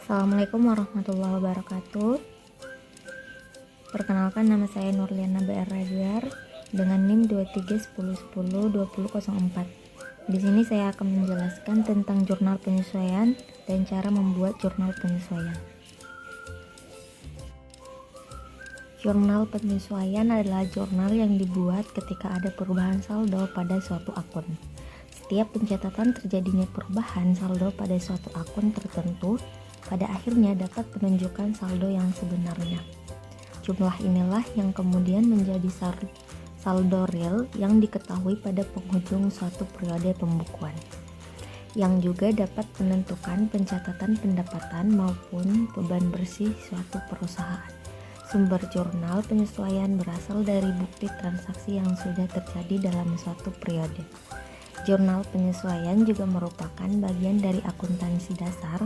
Assalamualaikum warahmatullahi wabarakatuh. Perkenalkan, nama saya Nurliana BR Radar dengan NIM 2310102004. Di sini saya akan menjelaskan tentang jurnal penyesuaian dan cara membuat jurnal penyesuaian. Jurnal penyesuaian adalah jurnal yang dibuat ketika ada perubahan saldo pada suatu akun. Setiap pencatatan terjadinya perubahan saldo pada suatu akun tertentu pada akhirnya dapat menunjukkan saldo yang sebenarnya. Jumlah inilah yang kemudian menjadi saldo real yang diketahui pada penghujung suatu periode pembukuan, yang juga dapat menentukan pencatatan pendapatan maupun beban bersih suatu perusahaan. Sumber jurnal penyesuaian berasal dari bukti transaksi yang sudah terjadi dalam suatu periode. Jurnal penyesuaian juga merupakan bagian dari akuntansi dasar,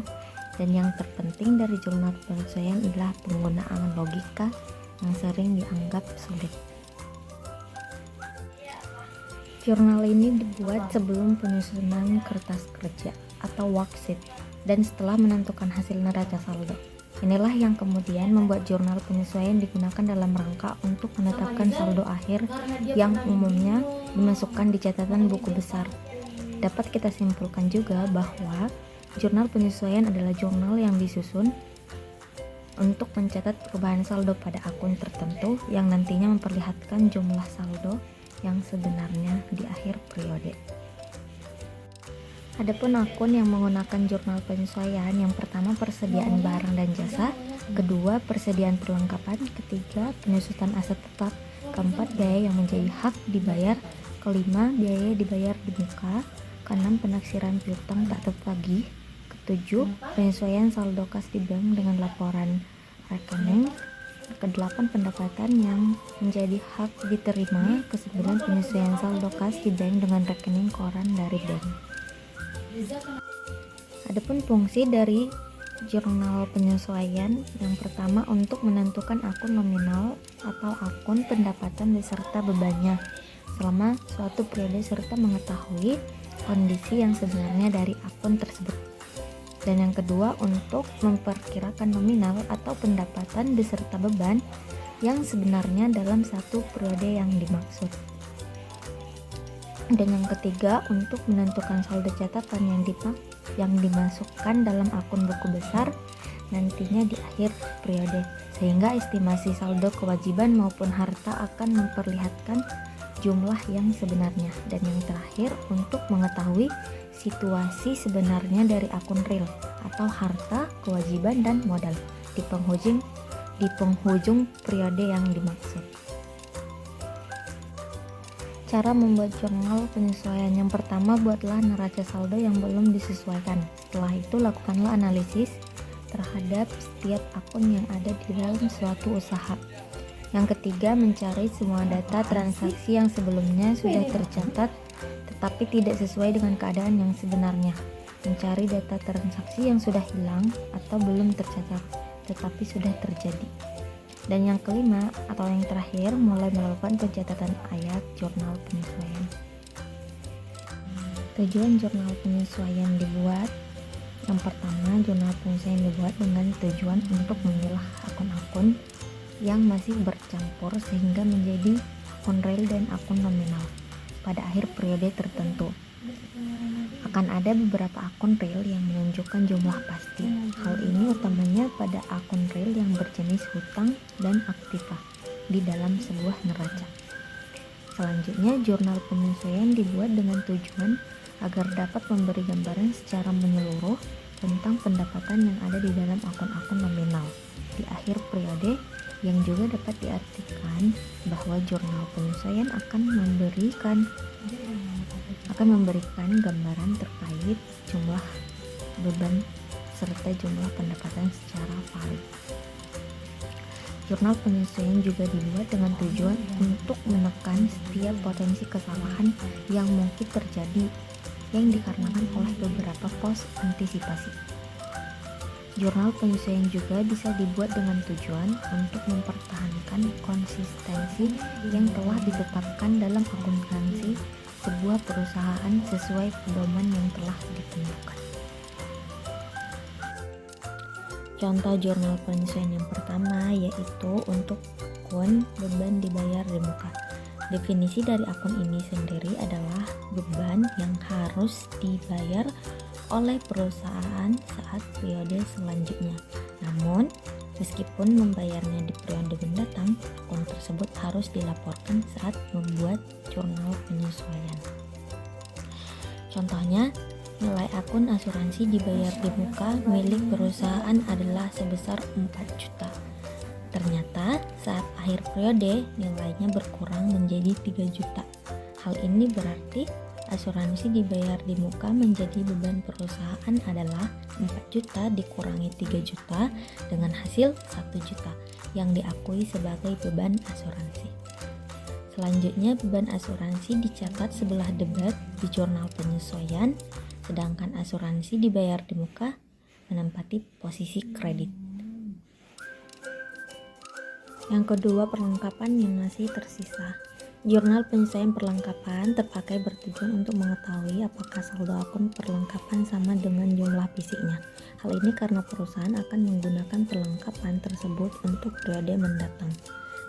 dan yang terpenting dari jurnal penyesuaian adalah penggunaan logika yang sering dianggap sulit. Jurnal ini dibuat sebelum penyusunan kertas kerja atau worksheet dan setelah menentukan hasil neraca saldo. Inilah yang kemudian membuat jurnal penyesuaian digunakan dalam rangka untuk menetapkan saldo akhir yang umumnya dimasukkan di catatan buku besar. Dapat kita simpulkan juga bahwa jurnal penyesuaian adalah jurnal yang disusun untuk mencatat perubahan saldo pada akun tertentu yang nantinya memperlihatkan jumlah saldo yang sebenarnya di akhir periode. Adapun akun yang menggunakan jurnal penyesuaian, yang pertama persediaan barang dan jasa, kedua persediaan perlengkapan, ketiga penyusutan aset tetap, keempat biaya yang menjadi hak dibayar, kelima biaya dibayar di muka, keenam penaksiran piutang tak tertagih, ketujuh penyesuaian saldo kas di bank dengan laporan rekening, kedelapan pendapatan yang menjadi hak diterima, kesembilan penyesuaian saldo kas di bank dengan rekening koran dari bank. Adapun fungsi dari jurnal penyesuaian, yang pertama untuk menentukan akun nominal atau akun pendapatan beserta bebannya selama suatu periode serta mengetahui kondisi yang sebenarnya dari akun tersebut. Dan yang kedua untuk memperkirakan nominal atau pendapatan beserta beban yang sebenarnya dalam satu periode yang dimaksud. Dan yang ketiga untuk menentukan saldo catatan yang dimasukkan dalam akun buku besar nantinya di akhir periode, sehingga estimasi saldo kewajiban maupun harta akan memperlihatkan jumlah yang sebenarnya. Dan yang terakhir untuk mengetahui situasi sebenarnya dari akun real atau harta, kewajiban, dan modal di penghujung periode yang dimaksud. Cara membuat jurnal penyesuaian, yang pertama buatlah neraca saldo yang belum disesuaikan. Setelah itu lakukanlah analisis terhadap setiap akun yang ada di dalam suatu usaha. Yang ketiga, mencari semua data transaksi yang sebelumnya sudah tercatat tetapi tidak sesuai dengan keadaan yang sebenarnya. Mencari data transaksi yang sudah hilang atau belum tercatat tetapi sudah terjadi. Dan yang kelima atau yang terakhir, mulai melakukan pencatatan ayat jurnal penyesuaian. Tujuan jurnal penyesuaian dibuat, yang pertama, jurnal penyesuaian dibuat dengan tujuan untuk memilah akun-akun yang masih bercampur sehingga menjadi akun real dan akun nominal pada akhir periode tertentu. Akan ada beberapa akun real yang menunjukkan jumlah pasti. Hal ini utamanya pada akun real yang berjenis hutang dan aktiva di dalam sebuah neraca. Selanjutnya, jurnal penyesuaian dibuat dengan tujuan agar dapat memberi gambaran secara menyeluruh tentang pendapatan yang ada di dalam akun-akun nominal di akhir periode, yang juga dapat diartikan bahwa jurnal penyesuaian akan memberikan gambaran terkait jumlah beban serta jumlah pendapatan secara valid. Jurnal penyesuaian juga dibuat dengan tujuan untuk menekan setiap potensi kesalahan yang mungkin terjadi yang dikarenakan oleh beberapa pos antisipasi. Jurnal penyesuaian juga bisa dibuat dengan tujuan untuk mempertahankan konsistensi yang telah ditetapkan dalam akuntansi sebuah perusahaan sesuai pedoman yang telah ditentukan. Contoh jurnal penyesuaian yang pertama yaitu untuk akun beban dibayar di muka. Definisi dari akun ini sendiri adalah beban yang harus dibayar oleh perusahaan saat periode selanjutnya. Namun, meskipun membayarnya di periode mendatang, akun tersebut harus dilaporkan saat membuat jurnal penyesuaian. Contohnya, nilai akun asuransi dibayar di muka milik perusahaan adalah sebesar 4 juta. Ternyata saat akhir periode nilainya berkurang menjadi 3 juta. Hal ini berarti asuransi dibayar di muka menjadi beban perusahaan adalah 4 juta dikurangi 3 juta dengan hasil 1 juta yang diakui sebagai beban asuransi. Selanjutnya beban asuransi dicatat sebelah debit di jurnal penyesuaian, sedangkan asuransi dibayar di muka menempati posisi kredit. Yang kedua, perlengkapan yang masih tersisa. Jurnal penyesuaian perlengkapan terpakai bertujuan untuk mengetahui apakah saldo akun perlengkapan sama dengan jumlah fisiknya. Hal ini karena perusahaan akan menggunakan perlengkapan tersebut untuk periode mendatang.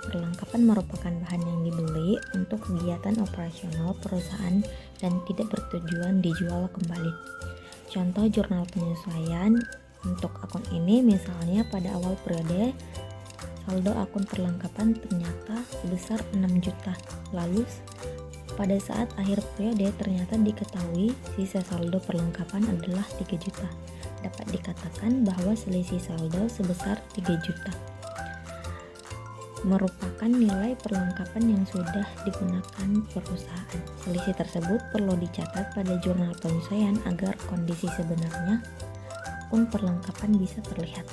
Perlengkapan merupakan bahan yang dibeli untuk kegiatan operasional perusahaan dan tidak bertujuan dijual kembali. Contoh jurnal penyesuaian untuk akun ini misalnya pada awal periode saldo akun perlengkapan ternyata sebesar 6 juta. Lalu pada saat akhir periode ternyata diketahui sisa saldo perlengkapan adalah 3 juta. Dapat dikatakan bahwa selisih saldo sebesar 3 juta merupakan nilai perlengkapan yang sudah digunakan perusahaan. Selisih tersebut perlu dicatat pada jurnal penyesuaian agar kondisi sebenarnya akun perlengkapan bisa terlihat.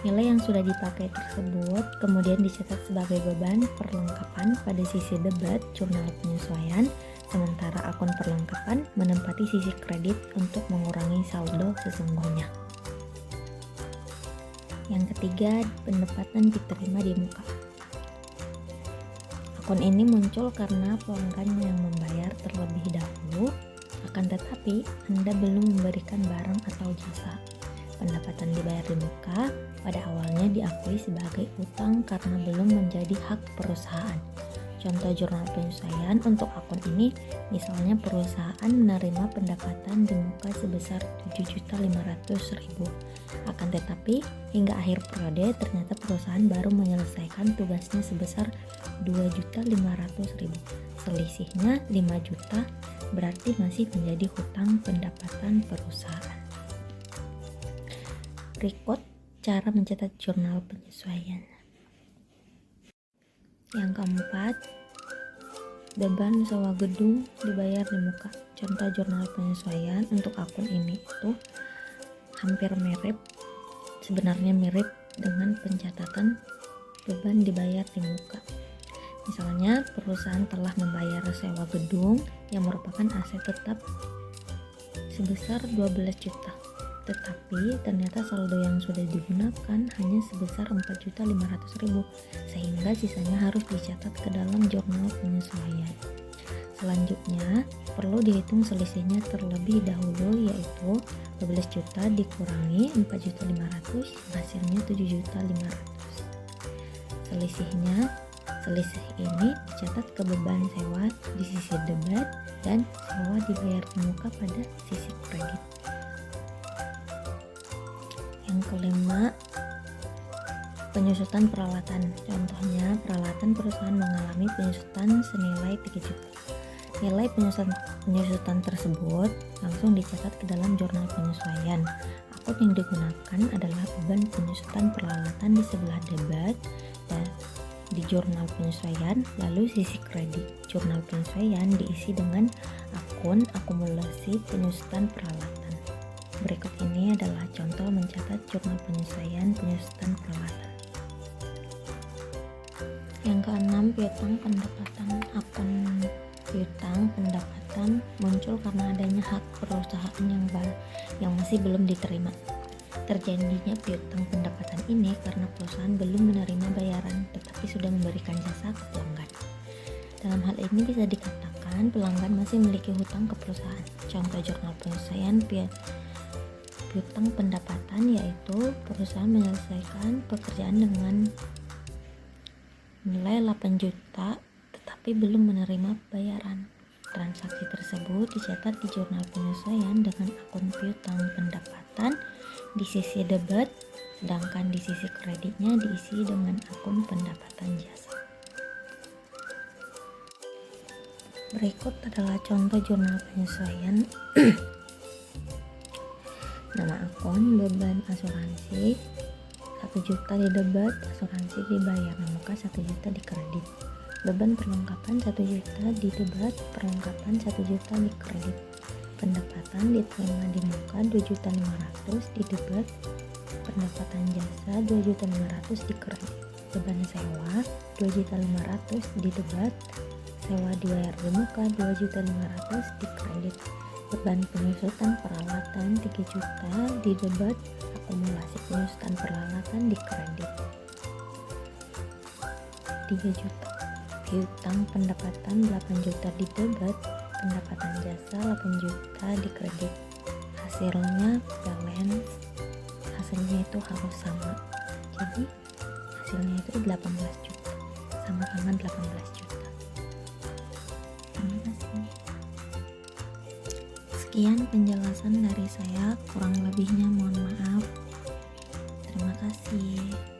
Nilai yang sudah dipakai tersebut kemudian dicatat sebagai beban perlengkapan pada sisi debit jurnal penyesuaian, sementara akun perlengkapan menempati sisi kredit untuk mengurangi saldo sesungguhnya. Yang ketiga, pendapatan diterima di muka. Akun ini muncul karena pelanggan yang membayar terlebih dahulu, akan tetapi Anda belum memberikan barang atau jasa. Pendapatan dibayar di muka pada awalnya diakui sebagai utang karena belum menjadi hak perusahaan. Contoh jurnal penyesuaian untuk akun ini, misalnya perusahaan menerima pendapatan di muka sebesar 7.500.000. Akan tetapi, hingga akhir periode ternyata perusahaan baru menyelesaikan tugasnya sebesar 2.500.000. Selisihnya 5 juta, berarti masih menjadi hutang pendapatan perusahaan. Berikut cara mencatat jurnal penyesuaian. Yang keempat, beban sewa gedung dibayar di muka. Contoh jurnal penyesuaian untuk akun ini itu hampir mirip, sebenarnya mirip dengan pencatatan beban dibayar di muka. Misalnya, perusahaan telah membayar sewa gedung yang merupakan aset tetap sebesar 12 juta. Tetapi ternyata saldo yang sudah digunakan hanya sebesar 4.500.000, sehingga sisanya harus dicatat ke dalam jurnal penyesuaian. Selanjutnya, perlu dihitung selisihnya terlebih dahulu, yaitu 12 juta dikurangi 4.500, hasilnya 7.500. Selisih ini dicatat ke beban sewa di sisi debit dan sewa dibayar di muka pada sisi kredit. Yang kelima, penyusutan peralatan. Contohnya, peralatan perusahaan mengalami penyusutan senilai 3 juta. Nilai penyusutan tersebut langsung dicatat ke dalam jurnal penyesuaian. Akun yang digunakan adalah beban penyusutan peralatan di sebelah debit dan di jurnal penyesuaian, lalu sisi kredit. Jurnal penyesuaian diisi dengan akun akumulasi penyusutan peralatan. Berikut ini adalah contoh mencatat jurnal penyesuaian penyusutan peralatan. Yang keenam, piutang pendapatan. Akun piutang pendapatan muncul karena adanya hak perusahaan yang masih belum diterima. Terjadinya piutang pendapatan ini karena perusahaan belum menerima bayaran tetapi sudah memberikan jasa ke pelanggan. Dalam hal ini bisa dikatakan pelanggan masih memiliki hutang ke perusahaan. Contoh jurnal penyesuaian piutang pendapatan, yaitu perusahaan menyelesaikan pekerjaan dengan nilai 8 juta tetapi belum menerima bayaran. Transaksi tersebut dicatat di jurnal penyesuaian dengan akun piutang pendapatan di sisi debit, sedangkan di sisi kreditnya diisi dengan akun pendapatan jasa. Berikut adalah contoh jurnal penyesuaian. Nama akun, beban asuransi 1 juta di debit, asuransi dibayar, nah maka 1 juta di kredit. Beban perlengkapan 1 juta di debit, perlengkapan 1 juta di kredit. Pendapatan diterima di muka 2.500.000 di debit, pendapatan jasa 2.500.000 di kredit. Beban sewa 2.500.000 di debit, sewa dibayar di muka 2.500.000 di kredit. Beban penyusutan peralatan 3 juta di debit, akumulasi penyusutan peralatan di kredit 3 juta. Piutang pendapatan 8 juta di debit, pendapatan jasa 8 juta di kredit. Hasilnya balance, hasilnya itu harus sama, jadi hasilnya itu 18 juta, sama-sama 18 juta. Terima kasih. Sekian penjelasan dari saya, kurang lebihnya mohon maaf. Terima kasih.